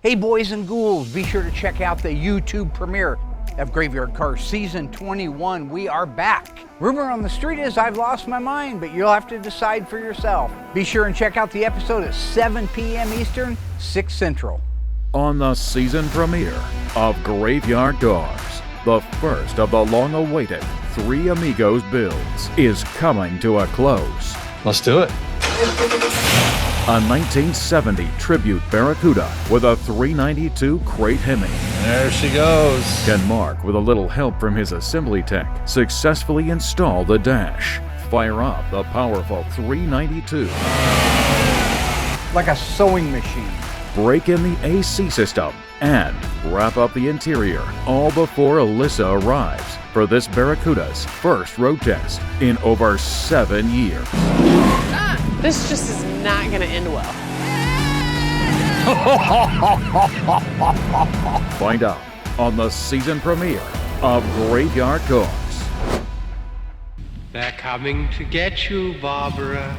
Hey boys and ghouls, be sure to check out the YouTube premiere of Graveyard Carz Season 21. We are back. Rumor on the street is I've lost my mind, but you'll have to decide for yourself. Be sure and check out the episode at 7 p.m. Eastern, 6 Central. On the season premiere of Graveyard Carz, the first of the long-awaited Three Amigos builds is coming to a close. Let's do it. A 1970 tribute Barracuda with a 392 crate Hemi. There she goes. Can Mark, with a little help from his assembly tech, successfully install the dash, fire up the powerful 392, Like a sewing machine. break in the AC system, and wrap up the interior, all before Alyssa arrives for this Barracuda's first road test in over 7 years. This just is not going to end well. Find out on the season premiere of Graveyard Carz. They're coming to get you, Barbara.